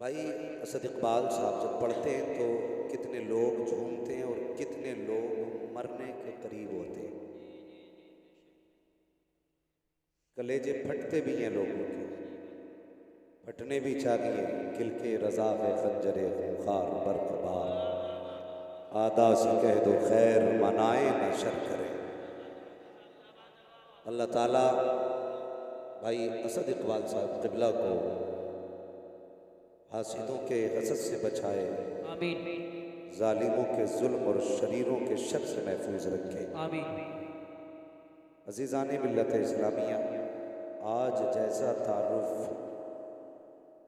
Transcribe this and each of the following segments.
भाई असद इकबाल साहब जब पढ़ते हैं तो कितने लोग झूमते हैं और कितने लोग मरने के करीब होते हैं। कलेजे फटते भी हैं लोगों के, फटने भी चाहिए। किल के रजा है खंजरे खूंखार बर्कबार, आदा से कह दो खैर मनाए न शर करे। अल्लाह ताला भाई असद इकबाल साहब क़िबला को हासिदों के हसद से बचाए, आमीन जालिमों के जुल्म और शरीरों के शर से महफूज रखे। आमीन। अजीज़ान मिल्लत इस्लामिया, आज जैसा तारुफ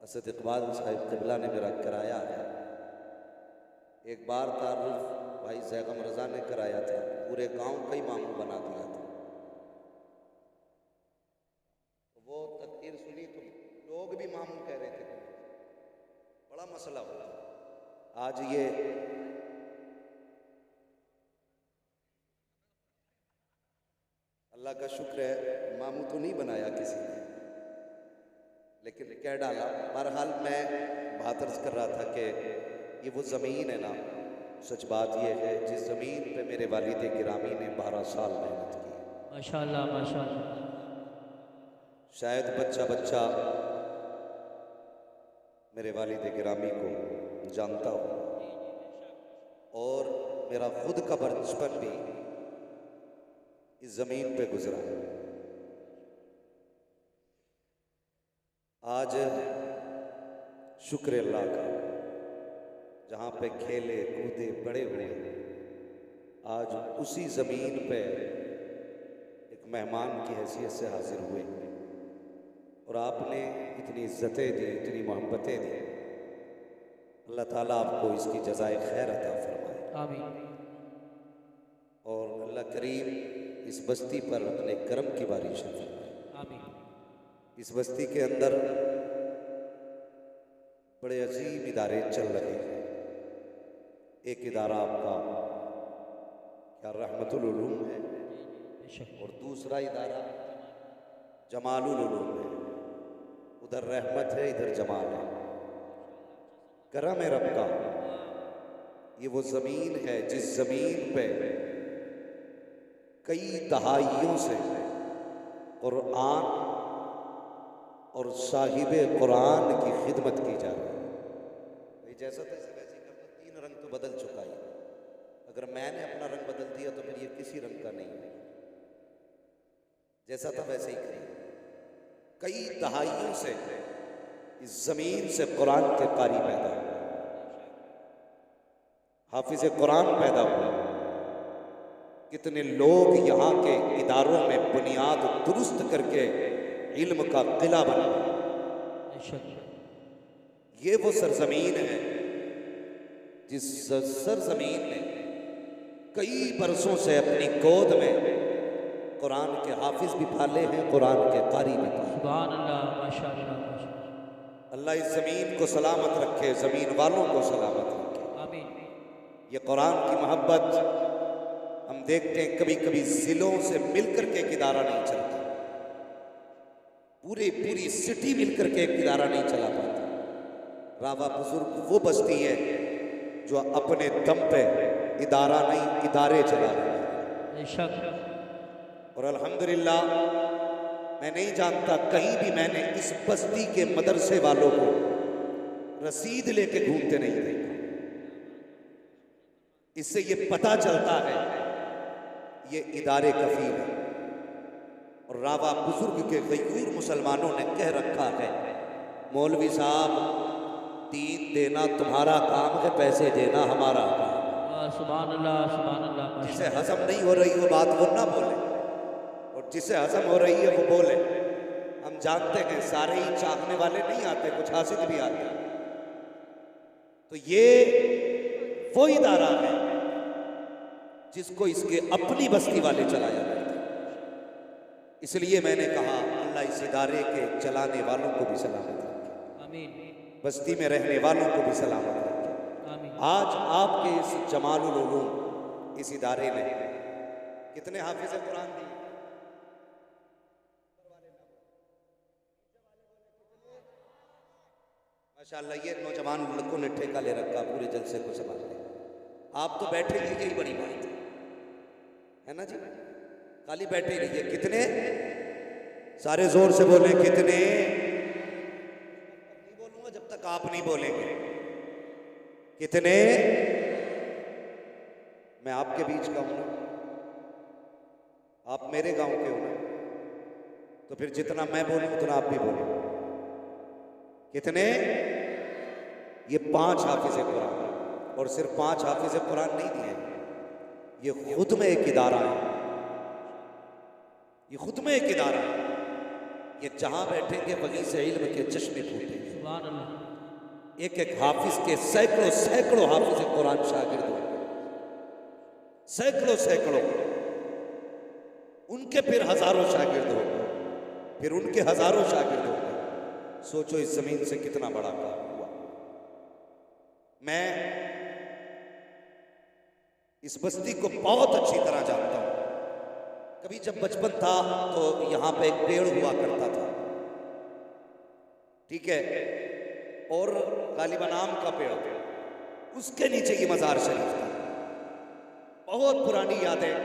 असद इकबाल साहब क़िबला ने मेरा कराया है, एक बार तारुफ भाई ज़ैगम रज़ा ने कराया था, पूरे गांव का ही मामू बना दिया था। तो वो तकरीर सुनी तो लोग भी मामू कह रहे थे, बड़ा मसला हुआ। आज ये अल्लाह का शुक्र है, मामू तो नहीं बनाया किसी ने, लेकिन कह डाला। बहरहाल मैं बात अर्ज कर रहा था कि ये वो ज़मीन है ना, सच बात ये है जिस ज़मीन पे मेरे वालिद गिरामी ने 12 साल मेहनत की। माशाल्लाह माशाल्लाह। शायद बच्चा बच्चा मेरे वालिद गिरामी को जानता हो, और मेरा खुद का बचपन भी इस ज़मीन पे गुजरा है। आज शुक्र अल्लाह का, जहाँ पे खेले कूदे बड़े हुए, आज उसी ज़मीन पे एक मेहमान की हैसियत से हाजिर हुए और आपने इतनी इज्जतें दी, इतनी मोहब्बतें दी। अल्लाह ताला आपको इसकी जज़ाए खैर अता फरमाए। आमीन और अल्लाह करीम इस बस्ती पर अपने करम की बारिश फरमाए। आमीन। इस बस्ती के अंदर बड़े अजीब इदारे चल रहे हैं। एक इदारा आपका क्या रहमतुल उलूम है, और दूसरा इदारा जमालुल उलूम है। उधर रहमत है, इधर जमाल है। करम है रब का। ये वो ज़मीन है जिस ज़मीन पे कई दहाइयों से कुरान और साहिबे कुरान की खिदमत की जा रही है। जैसा तैसे वैसे कर तो 3 रंग तो बदल चुका है। अगर मैंने अपना रंग बदल दिया तो फिर ये किसी रंग का नहीं है। जैसा था वैसे ही करें। कई दहाइयों से इस जमीन से कुरान के कारी पैदा हुए, हाफिज कुरान पैदा हुए। कितने लोग यहाँ के इदारों में बुनियाद दुरुस्त करके इल्म का किला बना। ये वो सरजमीन है जिस सरजमीन ने कई बरसों से अपनी गोद में कुरान के हाफिज भी पाले हैं, कुरान के कारी भी पाले। सुभान अल्लाह माशाल्लाह माशाल्लाह। अल्लाह इस जमीन को सलामत रखे, जमीन वालों को सलामत रखे। आमीन। ये कुरान की मोहब्बत हम देखते हैं कभी कभी जिलों से मिलकर के एक इदारा नहीं चलता, पूरी सिटी मिलकर के एक इदारा नहीं चला पाता। रावा बुजुर्ग वो बस्ती है जो अपने दम पे इदारा नहीं इदारे चला रही है। और अल्हम्दुलिल्लाह मैं नहीं जानता कहीं भी मैंने इस बस्ती के मदरसे वालों को रसीद लेके घूमते नहीं देखा। इससे ये पता चलता है ये इदारे कफील है। और रावा बुजुर्ग के गयूर मुसलमानों ने कह रखा है, मौलवी साहब दीन देना तुम्हारा काम है, पैसे देना हमारा काम। सुभान अल्लाह सुभान अल्लाह। जिसे हजम नहीं हो रही वो बात वो ना बोले, और जिसे हजम हो रही है वो बोले। हम जानते हैं सारे ही चाहने वाले नहीं आते, कुछ हासिद भी आते हैं। तो ये वो इदारा है जिसको इसके अपनी बस्ती वाले चलाया करते। इसलिए मैंने कहा अल्लाह इस इदारे के चलाने वालों को भी सलामत रखे, आमीन। बस्ती में रहने वालों को भी सलामत रखे। आमीन। आज आपके इस जमालुल उलूम इस इदारे ने कितने हाफिज कुरान दिए? माशाल्लाह ये नौजवान लड़कों ने ठेका ले रखा पूरे जलसे को संभालने। आप तो बैठे ही यही बड़ी बात है ना जी, खाली बैठे ही रहिए। कितने, सारे जोर से बोले कितने। नहीं बोलूंगा जब तक आप नहीं बोलेंगे। कितने? मैं आपके बीच का हूं ना, आप मेरे गांव के हो ना, तो फिर जितना मैं बोलूं उतना आप भी बोलो। कितने? ये 5 हाफिज कुरान, और सिर्फ 5 हाफिज कुरान नहीं दिए, ये खुद में एक इदारा है। ये खुद में एक इदारा है। ये जहां बैठेंगे वहीं से इल्म के चश्मे फूटेंगे। सुभान अल्लाह। एक एक हाफिज के सैकड़ों सैकड़ों हाफिज कुरान शागिर्द होंगे, सैकड़ों सैकड़ों, उनके फिर हजारों शागिर्द होंगे, फिर उनके हजारों शागिर्द होंगे। सोचो इस जमीन से कितना बड़ा काम हुआ। मैं इस बस्ती को बहुत अच्छी तरह जानता हूं। कभी जब बचपन था तो यहां पे एक पेड़ हुआ करता था, ठीक है, और गालिबा नाम का पेड़, उसके नीचे ये मजार शरीफ था। बहुत पुरानी यादें,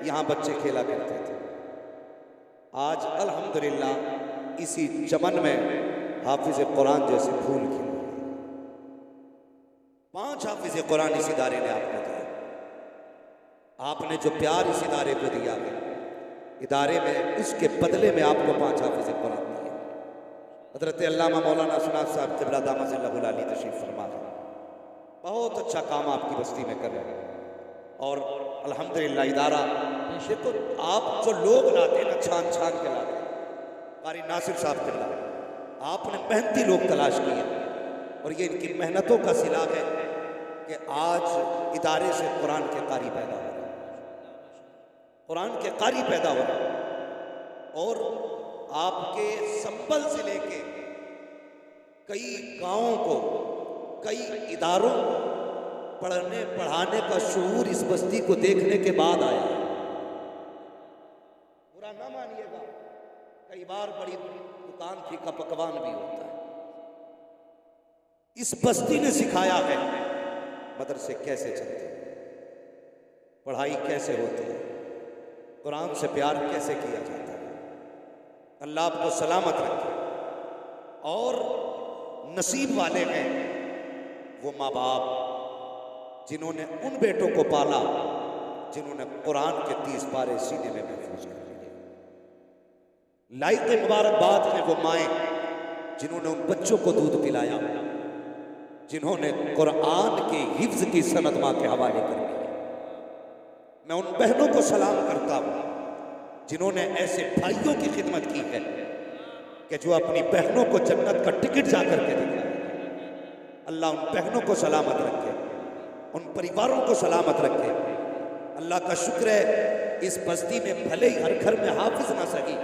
यहां बच्चे खेला करते थे। आज अल्हम्दुलिल्लाह इसी चमन में हाफिज कुरान जैसे फूल खिले। 5 हाफिज कुरान इस इदारे ने आपको दिया। आपने जो प्यार इस इदारे को दिया है, इदारे में, उसके बदले में आपको 5 हाफिज कुरान दिए। हजरत अल्लामा मौलाना सनात साहब क़िबला दामत अली तशरीफ फरमा है। बहुत अच्छा काम आपकी बस्ती में कर रहे हैं। और अल्हम्दुलिल्लाह इदारा, देखो आप जो लोग लाते हैं ना, छान छान के लाते हैं, कारी नासिर साहब क़िबला, आपने मेहनती लोग तलाश किए, और ये इनकी मेहनतों का सिला है कि आज इदारे से कुरान के कारी पैदा हो रहे हैं, कुरान के कारी पैदा हो रहे हैं। और आपके संबल से लेके कई गांवों को, कई इदारों को पढ़ने पढ़ाने का शऊर इस बस्ती को देखने के बाद आया। बुरा ना मानिएगा, कई बार बड़ी दुकान की का पकवान भी होता है। इस बस्ती ने सिखाया है मदरसे कैसे चलते हैं, पढ़ाई कैसे होती है, कुरान से प्यार कैसे किया जाता है। अल्लाह आपको सलामत रखे। और नसीब वाले हैं वो माँ बाप जिन्होंने उन बेटों को पाला जिन्होंने कुरान के 30 पारे सीने में महफूज कर लिए। लाइक मुबारकबाद हैं वो माएँ जिन्होंने उन बच्चों को दूध पिलाया, जिन्होंने कुरान के हिफ्ज की सनद माँ के हवाले कर दी। मैं उन बहनों को सलाम करता हूँ जिन्होंने ऐसे भाइयों की खिदमत की है कि जो अपनी बहनों को जन्नत का टिकट जा करके दिखाए। अल्लाह उन बहनों को सलामत रखे, उन परिवारों को सलामत रखे। अल्लाह का शुक्र है इस बस्ती में भले ही हर घर में हाफिज ना सही,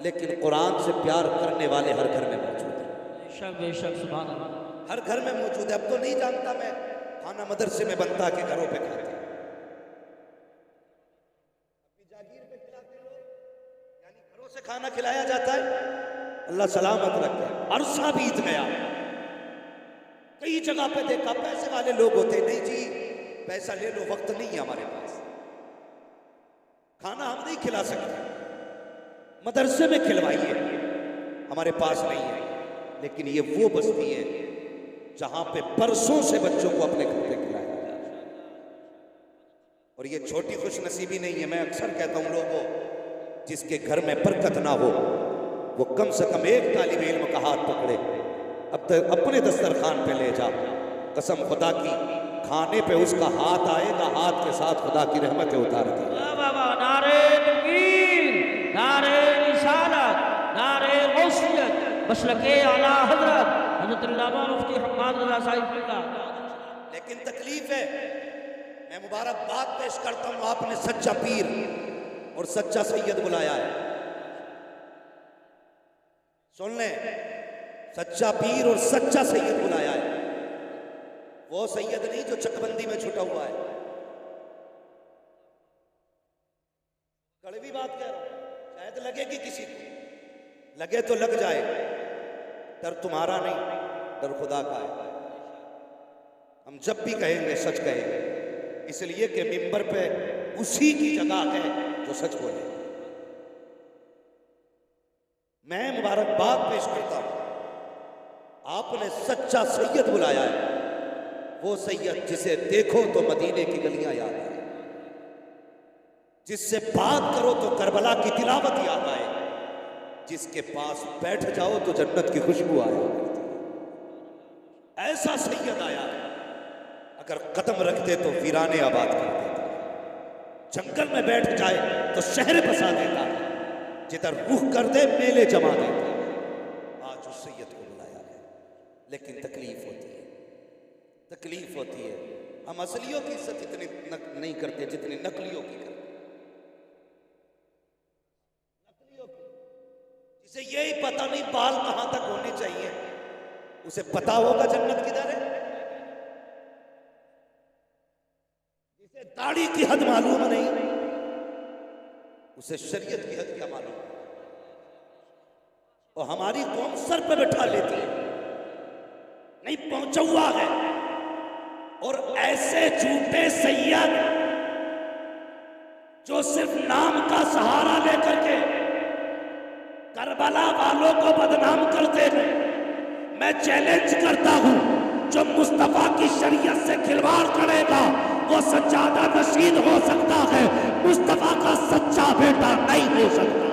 लेकिन कुरान से प्यार करने वाले हर घर में मौजूद है। बेशक बेशक, सुभान अल्लाह। हर घर में मौजूद है। अब तो नहीं जानता मैं, खाना मदरसे में बनता के घरों पे खाते हैं, जागीर पे खिलाते लोग, यानी घरों से खाना खिलाया जाता है। अल्लाह सलामत रखे। अरसा बीत गया, कई जगह पे देखा पैसे वाले लोग होते, नहीं जी पैसा ले लो, वक्त नहीं है हमारे पास, खाना हम नहीं खिला सकते, मदरसे में खिलवाइए, हमारे पास नहीं है। लेकिन ये वो बस्ती है जहां पे बरसों से बच्चों को अपने घर पे खिलाया जाता है। और ये छोटी खुशनसीबी नहीं है। मैं अक्सर कहता हूं लोगों, जिसके घर में बरकत ना हो वो कम से कम एक तालिब इल्म का हाथ पकड़े, अब तक अपने दस्तरखान पे ले जा। कसम खुदा की, खाने पे उसका हाथ आएगा, हाथ के साथ खुदा की रहमतें उतार दी। नारे तकबीर, नारे रिसालत, नारे गौसियत, मसलके आला हजरत हजरत अल्लामा मुफ्ती हम्माद रज़ा साहिब क़िबला। लेकिन तकलीफ है, मैं मुबारकबाद पेश करता हूं, आपने सच्चा पीर और सच्चा सैयद बुलाया है। सुन लें, सच्चा पीर और सच्चा सैयद बुलाया है। वो सैयद नहीं जो चकबंदी में छुटा हुआ है। कड़वी बात कह रहा हूं, शायद लगेगी किसी को, लगे तो लग जाए, डर तुम्हारा नहीं, डर खुदा का है। हम जब भी कहेंगे सच कहेंगे, इसलिए कि मिंबर पे उसी की जगह है जो सच बोले। मैं मुबारकबाद पेश करता हूं, आपने सच्चा सैयद बुलाया है, वो सैयद जिसे देखो तो मदीने की गलियां याद आए, जिससे बात करो तो करबला की तिलावत याद आए, जिसके पास बैठ जाओ तो जन्नत की खुशबू आए। ऐसा सैयद आया है, अगर कदम रखते तो वीराने आबाद कर देता, जंगल में बैठ जाए तो शहर बसा देता है, जिधर रुख कर दे मेले जमा देता है। आज उस सैयद को बुलाया है, लेकिन तकलीफ होती है, तकलीफ होती है। हम असलियों की इज्जत इतनी नहीं करते जितनी नकलियों की करते। नकलियों की, जिसे यही पता नहीं बाल कहां तक होने चाहिए, उसे पता होगा जन्नत किधर है। जिसे दाढ़ी की हद मालूम नहीं, उसे शरीयत की हद क्या मालूम। और हमारी कौम सर पे बैठा लेती है, नहीं पहुंचा हुआ है। और ऐसे झूठे सैयद जो सिर्फ नाम का सहारा लेकर के करबला वालों को बदनाम करते हैं, मैं चैलेंज करता हूं, जो मुस्तफा की शरीयत से खिलवाड़ करेगा वो सज्जादा नशीद हो सकता है, मुस्तफा का सच्चा बेटा नहीं हो सकता।